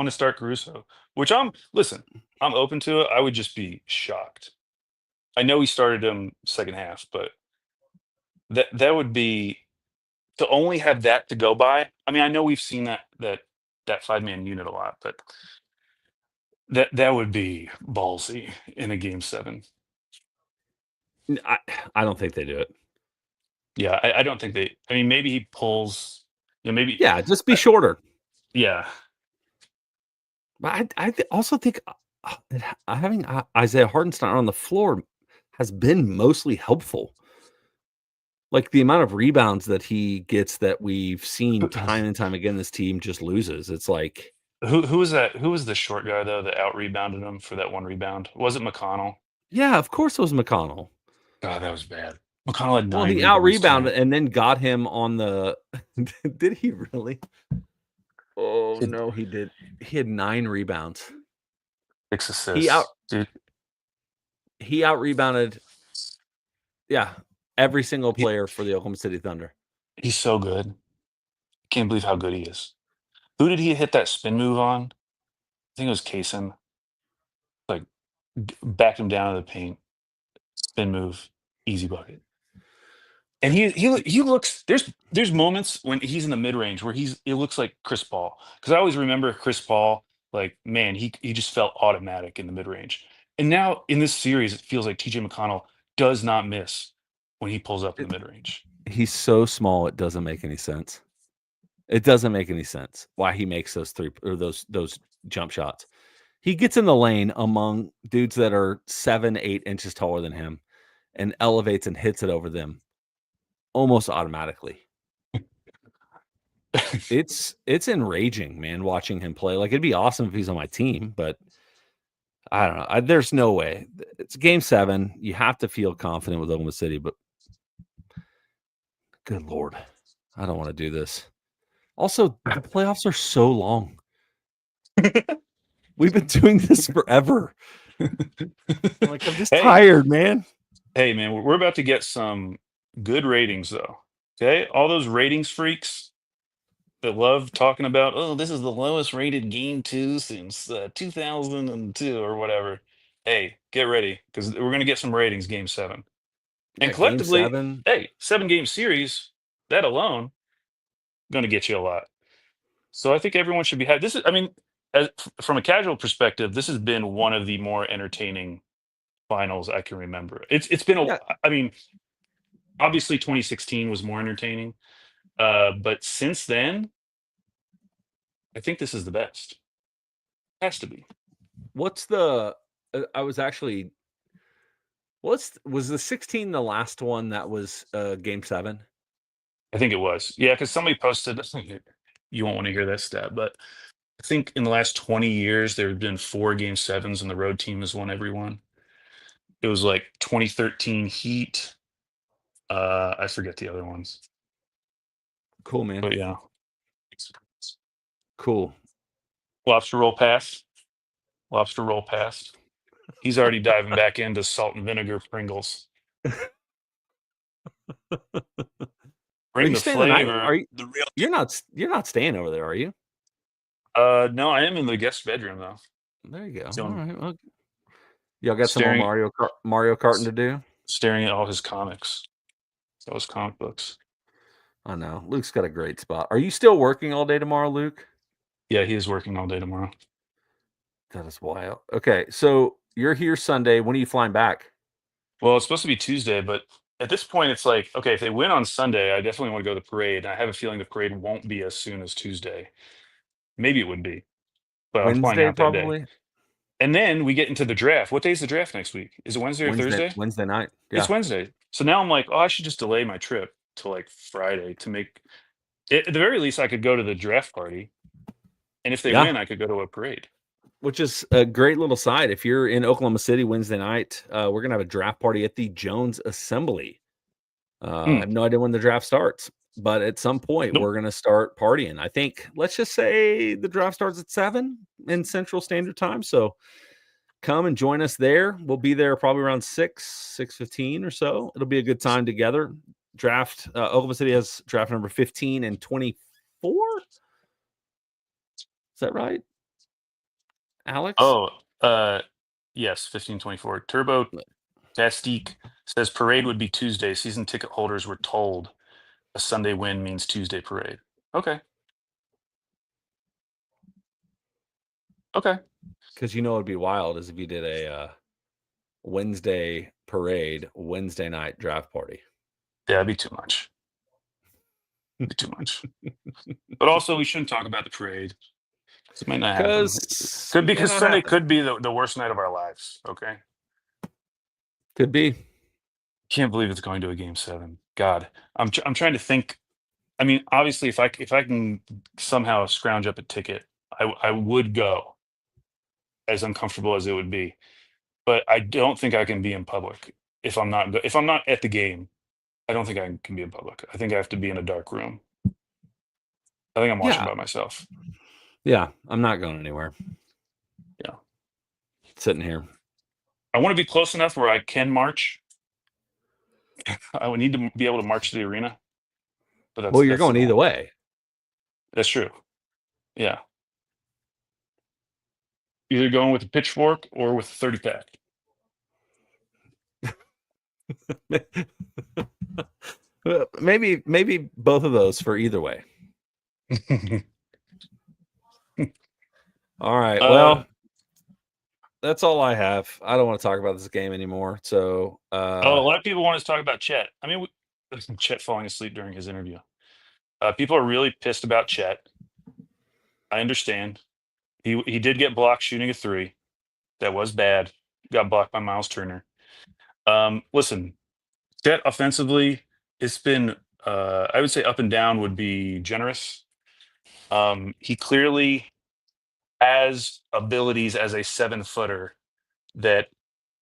start Caruso, which I'm open to it. I would just be shocked. I know he started him second half, but that would be to only have that to go by. I mean, I know we've seen that 5-man unit a lot, but that would be ballsy in a game 7. I don't think they do it. Yeah, I don't think they. I mean, maybe he pulls. Maybe. Yeah, just be shorter. Yeah. But I also think having Isaiah Hartenstein on the floor has been mostly helpful. Like the amount of rebounds that he gets that we've seen time and time again, this team just loses. It's like Who was that? Who was the short guy though that out rebounded him for that one rebound? Was it McConnell? yeah, of course it was McConnell. God, that was bad. McConnell had 9 Well, he rebounds. out rebounded and then got him on the. Did he really? Oh no, he did. He had 9 rebounds. 6 assists. Dude. He out rebounded. Yeah, every single player for the Oklahoma City Thunder. He's so good. Can't believe how good he is. Who did he hit that spin move on? I think it was Kaysen. Like backed him down to the paint. Spin move, easy bucket. And he looks there's moments when he's in the mid range where it looks like Chris Paul, because I always remember Chris Paul, like, man, he just felt automatic in the mid range. And now in this series, it feels like TJ McConnell does not miss when he pulls up in the mid range. He's so small, it doesn't make any sense. It doesn't make any sense why he makes those those jump shots. He gets in the lane among dudes that are 7-8 inches taller than him and elevates and hits it over them almost automatically. It's enraging, man, watching him play. Like, it'd be awesome if he's on my team, but I don't know. There's no way. It's game 7. You have to feel confident with Oklahoma City, but good Lord, I don't want to do this. Also, the playoffs are so long. We've been doing this forever. I'm just tired, man. Hey, man, we're about to get some good ratings, though. Okay, all those ratings freaks that love talking about, oh, this is the lowest rated game 2 since 2002 or whatever. Hey, get ready, because we're going to get some ratings game 7. Yeah, and collectively, game 7. hey, 7-game series, that alone, going to get you a lot. So I think everyone should be happy. This is, I mean, from a casual perspective, this has been one of the more entertaining finals I can remember. It's been I mean, obviously 2016 was more entertaining, but since then, I think this is the best. Has to be. What's the? I was actually. Was the 16 the last one that was game 7? I think it was. Yeah, because somebody posted. You won't want to hear that stat, but I think in the last 20 years there have been 4 game 7s, and the road team has won every one. It was like 2013 Heat. I forget the other ones. Cool, man. But yeah. Cool. Lobster roll past. Lobster roll past. He's already diving back into salt and vinegar Pringles. Bring the flavor. The real. You're not staying over there, are you? No, I am in the guest bedroom though. There you go. All right. Well, y'all got some more Mario Karting to do? Staring at all his comics. Those comic books. I know. Luke's got a great spot. Are you still working all day tomorrow, Luke? Yeah, he is working all day tomorrow. That is wild. Okay, so you're here Sunday. When are you flying back? Well, it's supposed to be Tuesday, but at this point, it's like, okay, if they win on Sunday, I definitely want to go to the parade. I have a feeling the parade won't be as soon as Tuesday. Maybe it would be, but I'm flying out that day. And then we get into the draft. What day is the draft next week? Is it Wednesday or Thursday? Wednesday night. Yeah. It's Wednesday. So now I'm like, oh, I should just delay my trip to like Friday to make. At the very least, I could go to the draft party, and if they win, I could go to a parade. Which is a great little side. If you're in Oklahoma City Wednesday night, we're gonna have a draft party at the Jones Assembly. I have no idea when the draft starts, but at some point we're gonna start partying. I think let's just say the draft starts at 7 in Central Standard Time. So come and join us there. We'll be there probably around 6:15 or so. It'll be a good time together. Draft Oklahoma City has draft number 15 and 24. Is that right, Alex? Oh, yes, 1524. Turbo Tastique says parade would be Tuesday. Season ticket holders were told a Sunday win means Tuesday parade. Okay. Because it'd be wild is if you did a Wednesday parade, Wednesday night draft party. Yeah, that'd be too much. But also, we shouldn't talk about the parade. It might not happen. Because Sunday could be the worst night of our lives. Okay. Could be. Can't believe it's going to a game 7. God, I'm trying to think. I mean, obviously, if I can somehow scrounge up a ticket, I would go, as uncomfortable as it would be. But I don't think I can be in public if I'm not at the game. I don't think I can be in public. I think I have to be in a dark room. I think I'm watching by myself. Yeah, I'm not going anywhere. Yeah, sitting here. I want to be close enough where I can march. I would need to be able to march to the arena. But Well, you're going either way. That's true. Yeah. Either going with a pitchfork or with a 30 pack. Maybe both of those for either way. All right. Well, that's all I have. I don't want to talk about this game anymore. So, a lot of people want us to talk about Chet. I mean, Chet falling asleep during his interview. People are really pissed about Chet. I understand. He did get blocked shooting a 3. That was bad. Got blocked by Miles Turner. Listen, Chet offensively, it's been I would say up and down would be generous. He clearly has abilities as a 7-footer that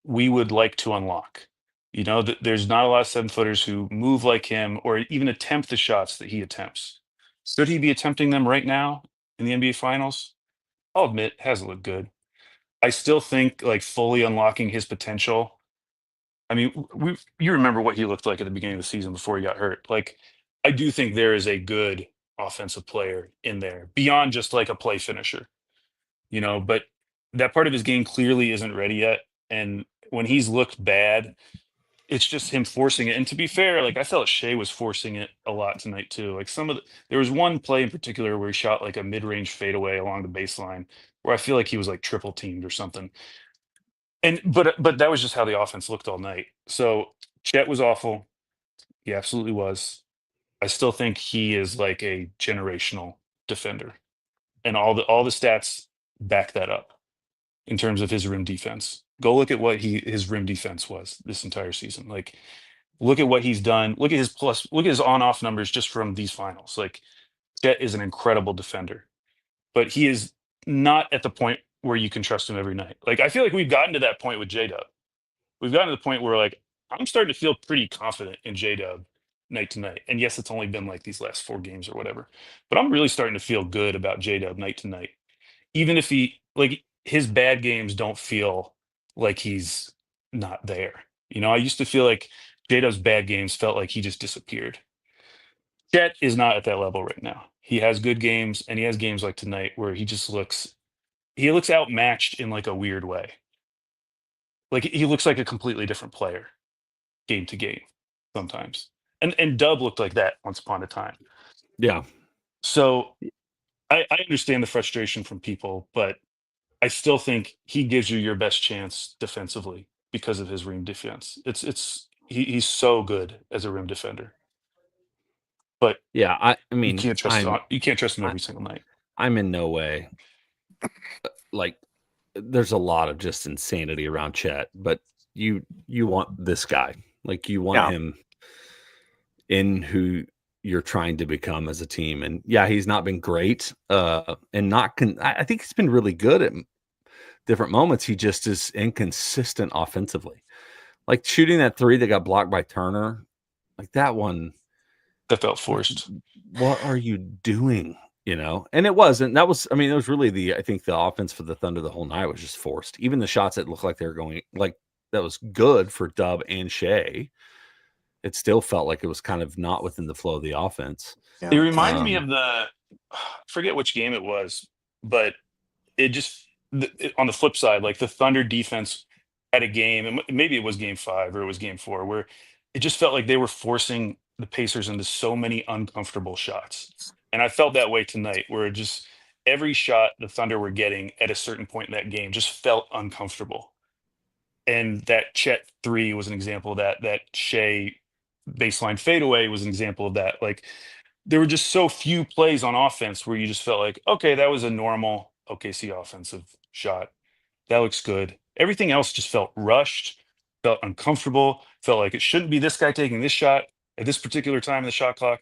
we would like to unlock. You know, there's not a lot of 7-footers who move like him or even attempt the shots that he attempts. Should he be attempting them right now in the NBA Finals? I'll admit, hasn't looked good. I still think like fully unlocking his potential. I mean, you remember what he looked like at the beginning of the season before he got hurt. Like, I do think there is a good offensive player in there beyond just like a play finisher, you know, but that part of his game clearly isn't ready yet. And when he's looked bad, it's just him forcing it. And to be fair, like I felt Shea was forcing it a lot tonight too. Like there was one play in particular where he shot like a mid-range fadeaway along the baseline where I feel like he was like triple teamed or something. But that was just how the offense looked all night. So Chet was awful. He absolutely was. I still think he is like a generational defender. And all the stats back that up in terms of his rim defense. Go look at what his rim defense was this entire season. Like, look at what he's done. Look at his on-off numbers just from these finals. Like, Chet is an incredible defender, but he is not at the point where you can trust him every night. Like, I feel like we've gotten to that point with J-Dub. We've gotten to the point where like I'm starting to feel pretty confident in J-Dub night to night. And yes, it's only been like these last 4 games or whatever, but I'm really starting to feel good about J-Dub night to night. Even if his bad games don't feel like he's not there. You know, I used to feel like J-Dub's bad games felt like he just disappeared. Chet is not at that level right now. He has good games, and he has games like tonight where he looks outmatched in like a weird way. Like he looks like a completely different player game to game sometimes. And Dub looked like that once upon a time. Yeah. So I understand the frustration from people, but I still think he gives you your best chance defensively because of his rim defense. He's so good as a rim defender. But yeah, I mean, you can't trust him every single night. I'm in no way like there's a lot of just insanity around Chet, but you want this guy. Like you want him in who you're trying to become as a team. And yeah, he's not been great. And I think he's been really good at different moments. He just is inconsistent offensively. Like shooting that 3 that got blocked by Turner, like that one. That felt forced. What are you doing? You know, and it wasn't. That was, I mean, it was really I think the offense for the Thunder the whole night was just forced. Even the shots that looked like they were going, like that was good for Dub and Shea. It still felt like it was kind of not within the flow of the offense. Yeah. It reminded me of I forget which game it was, but it just, on the flip side, like the Thunder defense had a game, and maybe it was game 5 or it was game 4, where it just felt like they were forcing the Pacers into so many uncomfortable shots. And I felt that way tonight, where it just every shot the Thunder were getting at a certain point in that game just felt uncomfortable. And that Chet 3 was an example of that. That Shea baseline fadeaway was an example of that. Like there were just so few plays on offense where you just felt like, okay, that was a normal OKC offensive shot. That looks good. Everything else just felt rushed, felt uncomfortable, felt like it shouldn't be this guy taking this shot at this particular time in the shot clock.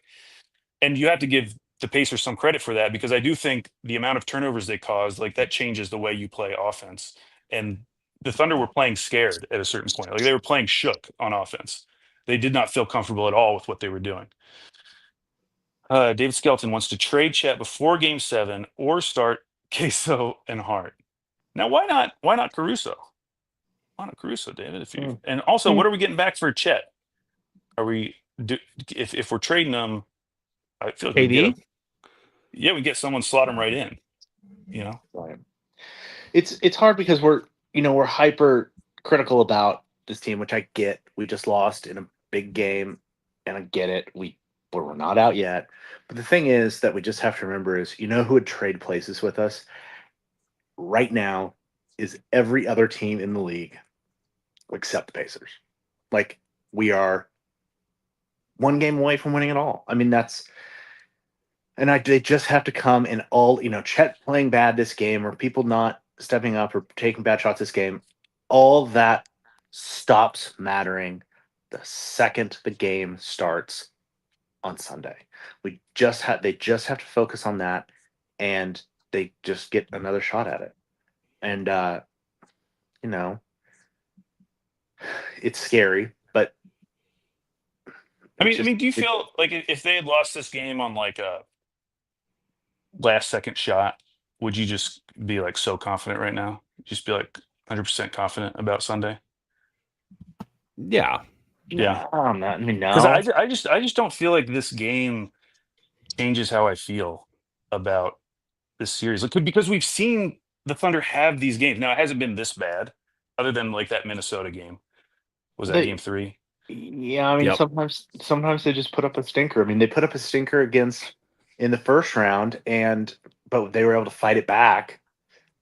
And you have to give the Pacers some credit for that, because I do think the amount of turnovers they caused, like, that changes the way you play offense. And the Thunder were playing scared at a certain point. Like, they were playing shook on offense. They did not feel comfortable at all with what they were doing. David Skelton wants to trade Chet before Game 7 or start Queso and Hart. Now, why not Caruso? Why not Caruso, David? And also, what are we getting back for Chet? Are we if we're trading them? I feel like we get someone, slot him right in. Right. It's hard because we're hyper critical about this team, which I get. We just lost in a big game, and I get it. We're not out yet. But the thing is that we just have to remember is, who would trade places with us right now is every other team in the league except the Pacers. Like, we are one game away from winning it all. I mean, they just have to come and all, Chet playing bad this game, or people not stepping up or taking bad shots this game, all that stops mattering the second the game starts on Sunday. They just have to focus on that, and they just get another shot at it. And it's scary, but I mean, do you feel like if they had lost this game on like a last second shot, would you just be like so confident right now? Just be like 100% confident about Sunday? Yeah. Yeah. No. Because I just don't feel like this game changes how I feel about this series. Like, because we've seen the Thunder have these games. Now, it hasn't been this bad, other than like that Minnesota game. Was that Game 3? Yeah, I mean, sometimes they just put up a stinker. I mean, they put up a stinker in the first round, but they were able to fight it back.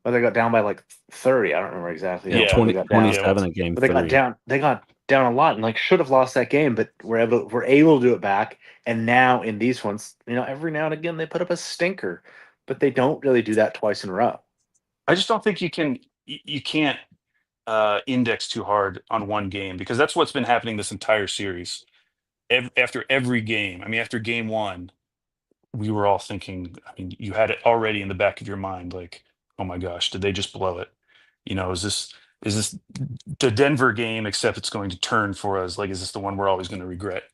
But they got down by like 30. I don't remember exactly. Yeah, 27 in Game 3. They got down a lot and should have lost that game, but we're able to do it back. And now in these ones, every now and again they put up a stinker, but they don't really do that twice in a row. I just don't think you can't index too hard on one game, because that's what's been happening this entire series. After every game, I mean, after Game 1, we were all thinking, I mean, you had it already in the back of your mind, like, oh my gosh, did they just blow it? Is this the Denver game, except it's going to turn for us? Like, is this the one we're always going to regret?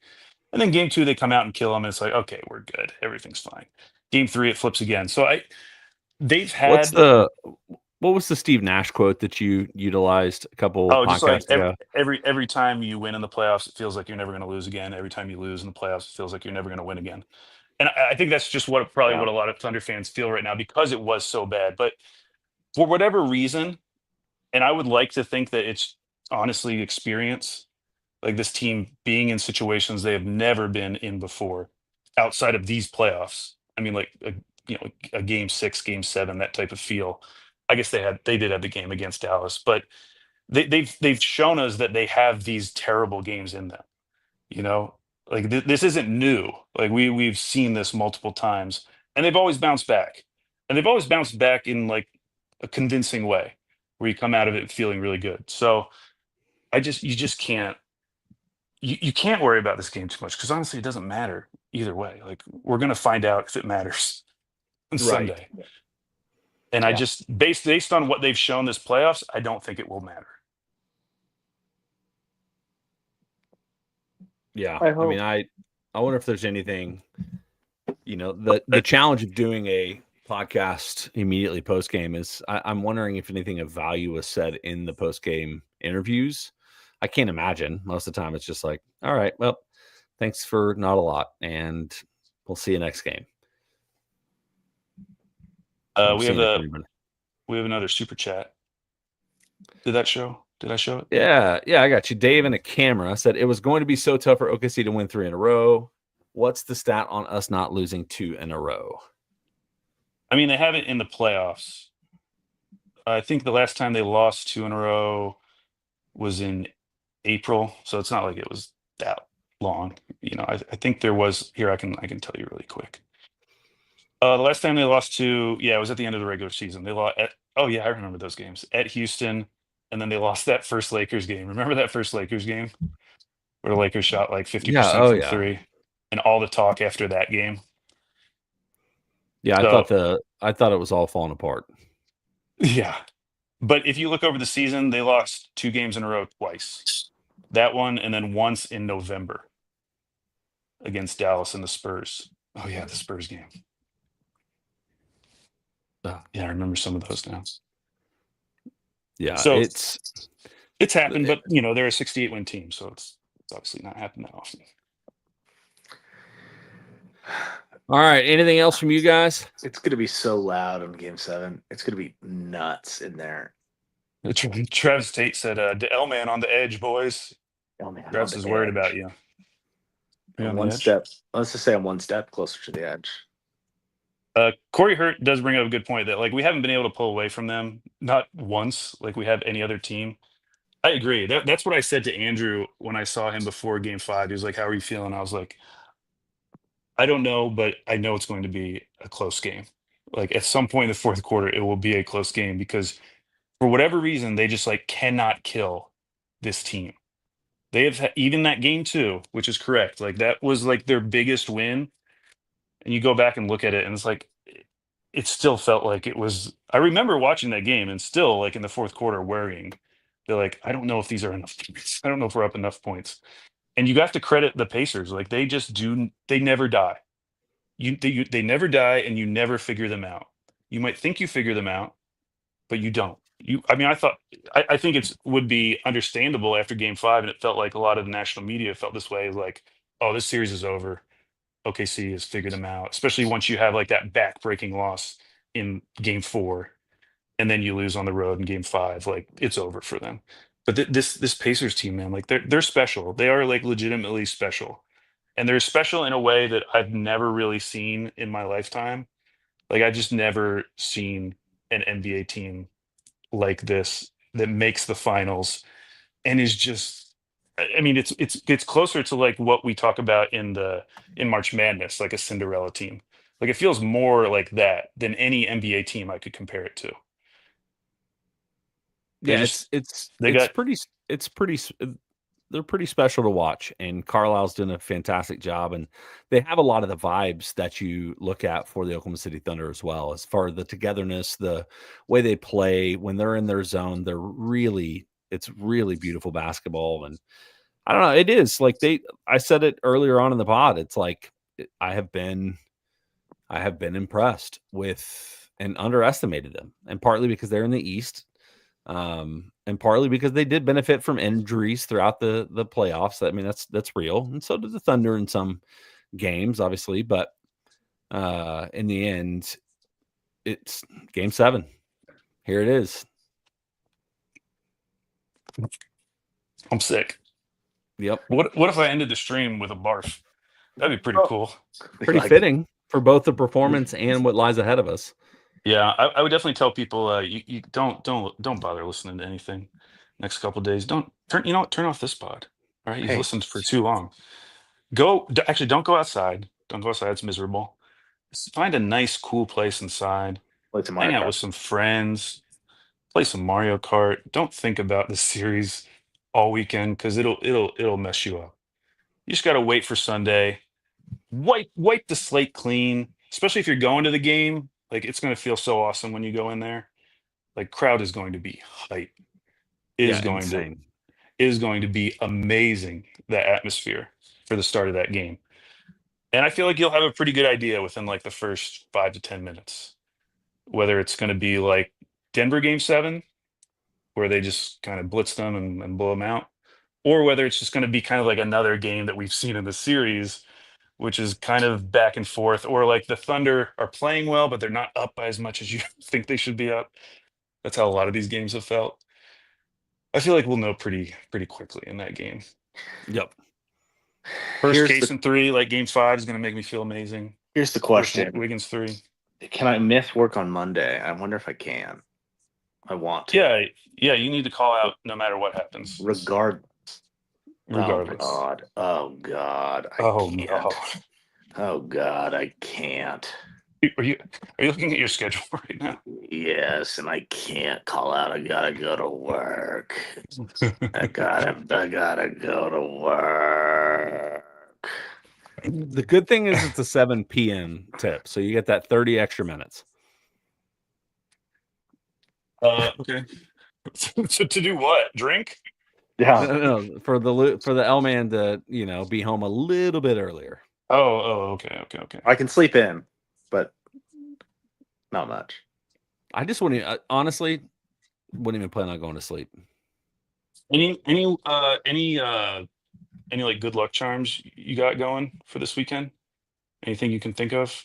And then Game 2, they come out and kill them, and it's like, okay, we're good, everything's fine. Game 3, it flips again. So they've had. What was the Steve Nash quote that you utilized a couple podcasts ago? Every time you win in the playoffs, it feels like you're never going to lose again. Every time you lose in the playoffs, it feels like you're never going to win again. And I think that's just what a lot of Thunder fans feel right now, because it was so bad. But for whatever reason, and I would like to think that it's honestly experience, like this team being in situations they have never been in before outside of these playoffs. I mean, like a Game 6, Game 7, that type of feel. I guess they did have the game against Dallas, but they've shown us that they have these terrible games in them. Like this isn't new. Like we've seen this multiple times, and they've always bounced back, and they've always bounced back in like a convincing way, where you come out of it feeling really good. So you just can't worry about this game too much, because honestly, it doesn't matter either way. Like, we're gonna find out if it matters on Sunday. And I just based on what they've shown this playoffs, I don't think it will matter. Yeah, I mean, I wonder if there's anything. The challenge of doing a podcast immediately post game is I'm wondering if anything of value was said in the post game interviews. I can't imagine. Most of the time, it's just like, all right, well, thanks for not a lot, and we'll see you next game. We have another super chat. Did I show it? Yeah, I got you. Dave and a camera said it was going to be so tough for OKC to win 3 in a row. What's the stat on us not losing 2 in a row? I mean, they have it in the playoffs. I think the last time they lost 2 in a row was in April, so it's not like it was that long. I think there was. Here, I can tell you really quick. The last time they lost to, it was at the end of the regular season. They lost I remember those games at Houston, and then they lost that first Lakers game. Remember that first Lakers game where the Lakers shot like 50% from three, and all the talk after that game. Yeah, I thought it was all falling apart. Yeah, but if you look over the season, they lost 2 games in a row twice. That one, and then once in November against Dallas and the Spurs. Oh yeah, the Spurs game. Yeah, I remember some of those now. Yeah, so it's happened, but they're a 68-win team, so it's obviously not happened that often. All right, anything else from you guys? It's gonna be so loud on Game 7. It's gonna be nuts in there. Travis Tate said, "The L-man on the edge, boys." L-man Travis is worried about you. One step. Let's just say I'm one step closer to the edge. Corey Hurt does bring up a good point that we haven't been able to pull away from them, not once, like we have any other team. I agree. That's what I said to Andrew when I saw him before Game 5. He was like, "How are you feeling?" I was like, "I don't know, but I know it's going to be a close game. Like at some point in the fourth quarter, it will be a close game because for whatever reason, they just cannot kill this team. They have even that game 2, which is correct. Like that was their biggest win. And you go back and look at it, and it's it still felt like it was. I remember watching that game, and still in the fourth quarter, worrying. They're I don't know if these are enough points. I don't know if we're up enough points. And you have to credit the Pacers. They just do. They never die. They never die, and you never figure them out. You might think you figure them out, but you don't. I think it would be understandable after Game 5, and it felt like a lot of the national media felt this way. Oh, this series is over. OKC has figured them out, especially once you have that back-breaking loss in Game 4, and then you lose on the road in Game 5. It's over for them. But this Pacers team, man, they're special. They are legitimately special, and they're special in a way that I've never really seen in my lifetime. I just never seen an NBA team like this that makes the finals and is just. I mean, it's closer to what we talk about in March Madness, like a Cinderella team. It feels more like that than any NBA team I could compare it to. They're pretty special to watch, and Carlisle's done a fantastic job, and they have a lot of the vibes that you look at for the Oklahoma City Thunder as well, as far as the togetherness, the way they play when they're in their zone. It's really beautiful basketball, and I don't know. It is I said it earlier on in the pod. It's I have been impressed with and underestimated them, and partly because they're in the East, and partly because they did benefit from injuries throughout the playoffs. I mean, that's real, and so did the Thunder in some games, obviously. But in the end, it's Game 7. Here it is. I'm sick. Yep. What if I ended the stream with a barf? That'd be pretty cool. Pretty fitting for both the performance and what lies ahead of us. Yeah, I would definitely tell people you don't bother listening to anything next couple of days. Don't turn off this pod. All right, you've listened for too long. Actually, don't go outside. Don't go outside. It's miserable. Just find a nice, cool place inside. Hang out with some friends. Play some Mario Kart. Don't think about the series all weekend because it'll mess you up. You just gotta wait for Sunday. Wipe the slate clean, especially if you're going to the game. It's gonna feel so awesome when you go in there. Crowd is going to be hype. Is going to be amazing, that atmosphere for the start of that game. And I feel like you'll have a pretty good idea within the first 5 to 10 minutes, whether it's going to be Denver Game 7, where they just kind of blitz them and blow them out, or whether it's just going to be kind of another game that we've seen in the series, which is kind of back and forth, or the Thunder are playing well, but they're not up by as much as you think they should be up. That's how a lot of these games have felt. I feel like we'll know pretty quickly in that game. Yep. First case in 3, Game 5 is going to make me feel amazing. Here's the question: Wiggins 3. Can I miss work on Monday? I wonder if I can. I want to. Yeah. You need to call out no matter what happens. Regardless. Oh God. I can't. No. Oh God, I can't. Are you looking at your schedule right now? Yes, and I can't call out. I gotta go to work. I gotta go to work. The good thing is it's a 7 p.m. tip, so you get that 30 extra minutes. Okay. So to do what? Drink? Yeah. No, for the L man to be home a little bit earlier. Oh, okay. I can sleep in, but not much. I just wouldn't honestly even plan on going to sleep. Any like good luck charms you got going for this weekend? Anything you can think of?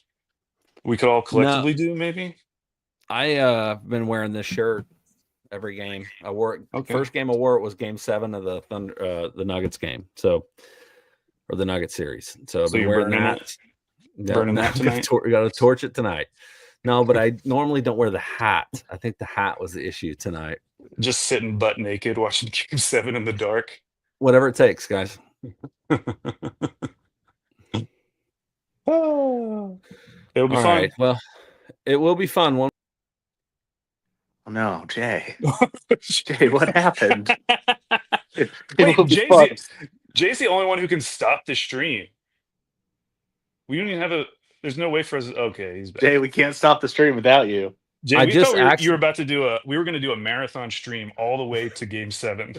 We could all collectively do maybe. I been wearing this shirt every game. I wore it. Okay. First game I wore it was Game 7 of the Nuggets game. So, or the Nuggets series. So I've been wearing that. Burning that tonight. Got to torch it tonight. No, but I normally don't wear the hat. I think the hat was the issue tonight. Just sitting butt naked watching Game 7 in the dark. Whatever it takes, guys. Oh, it'll be All fun. right. Well, it will be fun. Oh, no, Jay. Jay, what happened? Wait, Jay's the only one who can stop the stream. We don't even have there's no way for us. Okay, he's back. Jay, we can't stop the stream without you. Jay, we thought you were about to we were going to do a marathon stream all the way to Game 7.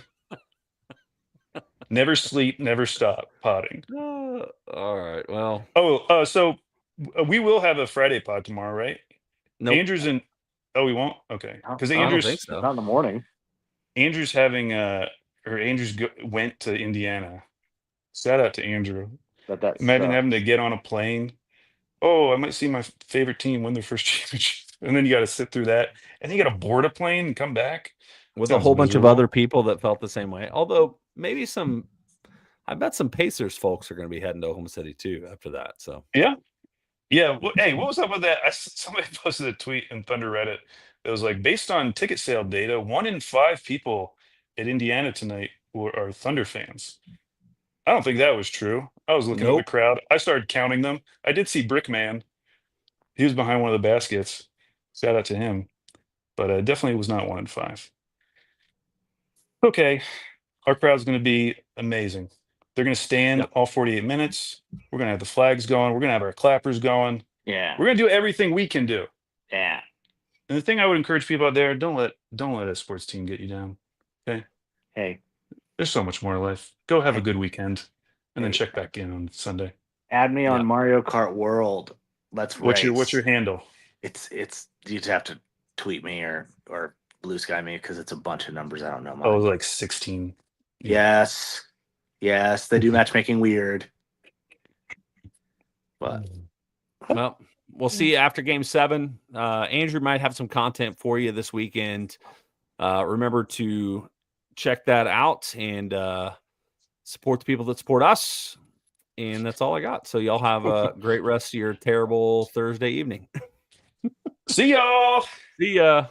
Never sleep, never stop potting. All right. Well. So we will have a Friday pod tomorrow, right? No. Nope. Andrew's in. Oh, we won't. Okay, because Andrew's think so. Not in the morning. Andrew's having went to Indiana. Shout out to Andrew. Imagine having to get on a plane. Oh, I might see my favorite team win their first championship, and then you got to sit through that, and then you got to board a plane and come back with a whole bunch of other people that felt the same way. Although maybe I bet some Pacers folks are going to be heading to Oklahoma City too after that. So yeah. Well, hey, what was up with that? Somebody posted a tweet in Thunder Reddit that was like, based on ticket sale data, 1 in 5 people at Indiana tonight are Thunder fans. I don't think that was true. I was looking at the crowd. I started counting them. I did see Brickman. He was behind one of the baskets. Shout out to him. But it definitely was not 1 in 5. Okay. Our crowd's going to be amazing. They're going to stand all 48 minutes. We're going to have the flags going. We're going to have our clappers going. Yeah. We're going to do everything we can do. Yeah. And the thing I would encourage people out there, don't let a sports team get you down. Okay? Hey. There's so much more in life. Go have a good weekend and then check back in on Sunday. Add me on Mario Kart World. Let's race. What's your handle? It's you just have to tweet me or blue sky me because it's a bunch of numbers I don't know. Oh, like 16. Yes, they do matchmaking weird. But well, we'll see after Game 7. Andrew might have some content for you this weekend. Remember to check that out and support the people that support us. And that's all I got. So y'all have a great rest of your terrible Thursday evening. See y'all. See ya.